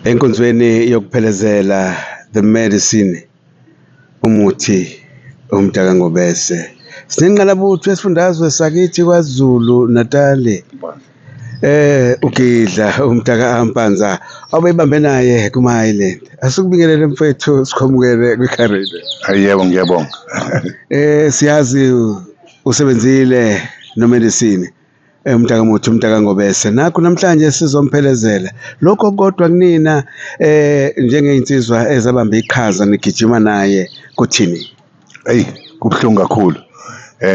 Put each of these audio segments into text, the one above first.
Enkonzweni yokuphelezela the medicine umuthi umdaka ngobese sinenqalabutho esifundazwe sakithi kwaZulu Natal ugidla umdaka ampanza obeyibambe naye kuma Island asukubingelele mfethu sikhomukele kwiCaribbean. Yebo ngiyabonga. Siyazi usebenzile no medicine umdaka muthi umdaka ngobese nakho namhlanje sizomphelezela lokho kodwa kunina njengeinsizwa ezabamba iqhaza nigijima naye kuthini? Hey kubhlungu kakhulu.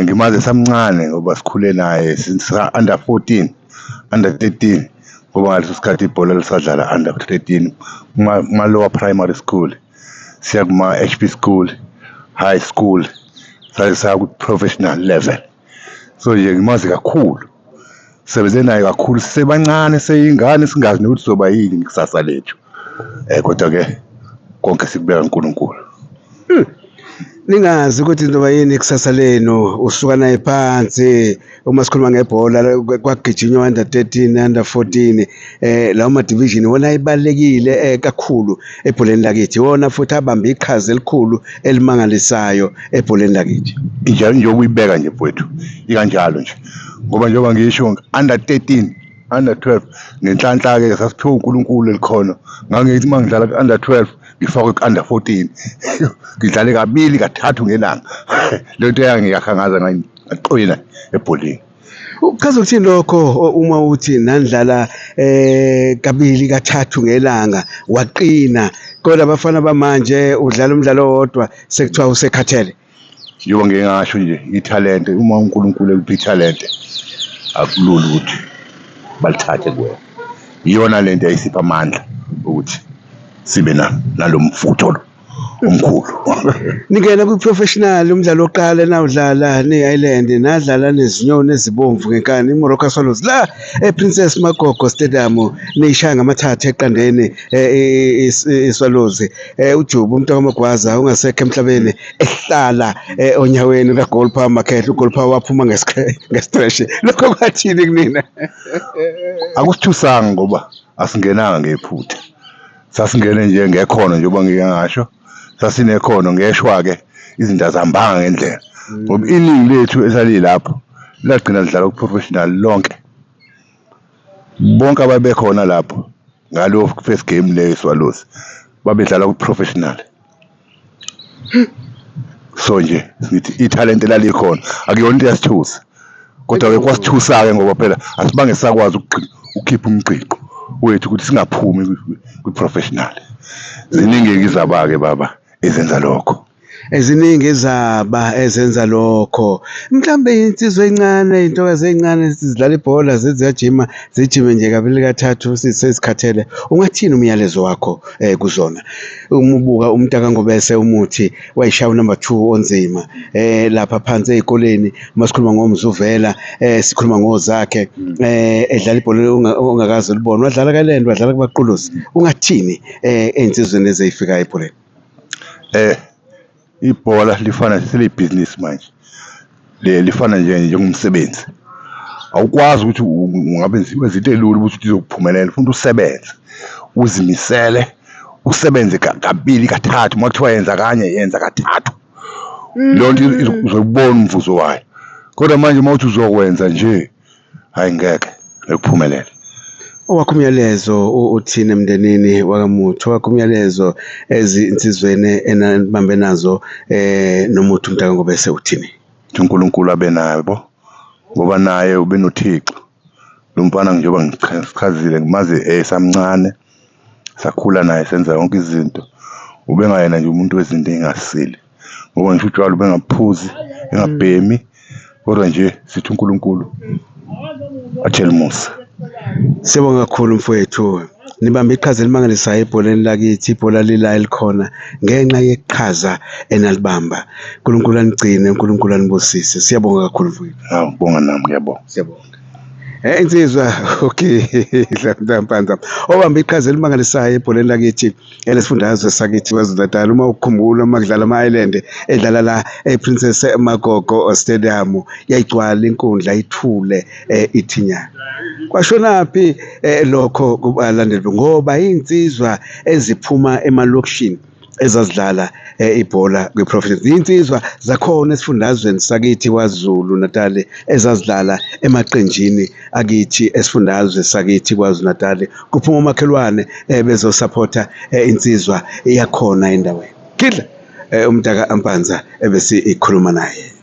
Ngimaze samncane ngoba sikhule naye since under 14 under 13 ngoba ngaleso sikhathi ibhola lisadlala under 13 kuma lower primary school siya kuma HP school high school saya ku professional level. So nje ngimazi kakhulu. Sebenze naye kakhulu sisebancane seyingane singazi nokuthi soba yini kusasa lethu. Kodwa ke konke sikubeka uNkulunkulu. Ningazi ukuthi ndoba yini kusasa lenu usuka naye phansi uma sikhuluma ngebhola kwagijinywa under 13 under 14 lawo ma division wona ibalekile kakhulu ebholeni lakithi wona futhi abamba iqhaza elikhulu elimangalisayo ebholeni lakithi. Njalo nje ukuyibeka nje mfowethu ikanjalo nje ngoba njengoba ngisho under 13 under 12 ngenhlanhla ke sasiphiwe uNkulunkulu elikhona ngangithi mangidlala ku under 12 ngifakwe ku under 14 ngidlale kabili kathathu ngelanga lento yangiyakhangaza ngaqoyina ebholeni. Uchaza ukuthini lokho uma uthi nandlala kabili kathathu ngelanga waqina kodwa abafana bamanje udlala umdlalo wodwa sekuthiwa usekhathele? Njengoba ngingasho nje italent uma uNkulunkulu ekuphi italent akulula ukuthi balithathe kuwena. Iyona lento ayisipha amandla ukuthi sibe nalomfutho lo omkhulu. Ningena kwi-professional umdlalo oqala nawudlala ne-Island nadlala nezinyoni ezibomvu ngenkani iMoroka Swallows la ePrincess Magogo Stadium neyishaya ngamathathu eqandeni iSwallows uJubu umuntu kaMagwaza ungasekho emhlabeni ehlala onyaweni kaGoalpower Makhehle uGoalpower waphuma ngestretch lokho kwathini kunina? Akusithusanga ngoba asingenanga ngephutha. Sasingene nje ngekhono njengoba ngiyangasho sasinekhono ngeshwa ke izinto azihambanga ngendlela ngoba iningi lethu esalilapho lagcina lidlala ku professional lonke bonke ababekhona lapho ngalo first game le Swallows babedlala ku professional. So nje sithi italent lalikhona akuyona into yasithusa kodwa ke kwasithusa ke ngoba phela asibange sakwazi ukukhipha umqiqo wethu ukuthi singaphumi kwi-professional. Ziningi izaba-ke baba ezenza lokho. Eziningi izaba ezenza lokho mhlambe insizwe encane intokazi ezincane sizidlala ibhola ziyajima zijime nje kabili kathathu sesikhathele ungathini umyalezo wakho kuzona umubuka umdaka ngobese umuthi wayishaya number 2 onzima lapha phansi ezikoleni masikhuluma ngomzuvela sikhuluma ngozakhe edlala ibhola ongakazi libona wadlala kaLendo wadlala kubaqulusi ungathini insizweni ezifika ebholeni? Ibhola lifana selibhizinisi manje lifana nje njengomsebenzi awukwazi ukuthi ungabe izinto ezilula ukuthi uzokuphumelela ufuna usebenze uzimisele usebenze kabili kathathu makuthiwa yenza kanye yenza kathathu lonto uzobona umvuzo wayo kodwa manje mawuthi uzokwenza nje hayi ngeke ekuphumelela. Owakho umyalezo uthini emndenini wakaMuthu owakho umyalezo ezinsizweni enibambe nazo nomuthi umdaka ngobese uthini? uNkulunkulu abe nabo ngoba naye ube noThixo lo mfana njengoba ngichazile ngimaze esamncane sakhula naye senza yonke izinto ube ngayena nje umuntu wezinto engasile ngoba ngisho utshwala ube ngaphuzi engabhemi kodwa nje sithi uNkulunkulu athele umusa. Sibonga kakhulu mfowethu nibambe iqhaza elimangalisayo ebholeni lakithi ibhola lila elikhona ngenxa yeqhaza enalibamba. uNkulunkulu anigcine uNkulunkulu anibusise siyabonga kakhulu mfowethu. Ngibonga nami ngiyabonga. Siyabonga. insizwa okay Mpanza obamba iqhaza elimangalisayo ebholeni lakithi elesifundazwe sakithi KwaZulu-Natal uma ukukhumbula uma kudlala ama-Island edlala la ePrincess Magogo Stadium yayigcwala inkundla ithule ithinya kwashonaphi lokho kubalandeli ngoba insizwa eziphuma emalokishini ezazidlala ibhola kwiprofessional insizwa zakhona esifundazweni sakithi KwaZulu Natal ezazidlala emaqenjini akithi esifundazwe sakithi KwaZulu Natal kuphuma umakhelwane bezosupporta insizwa iyakhona endaweni Kidla umntaka Mpanza ebese ikhuluma naye.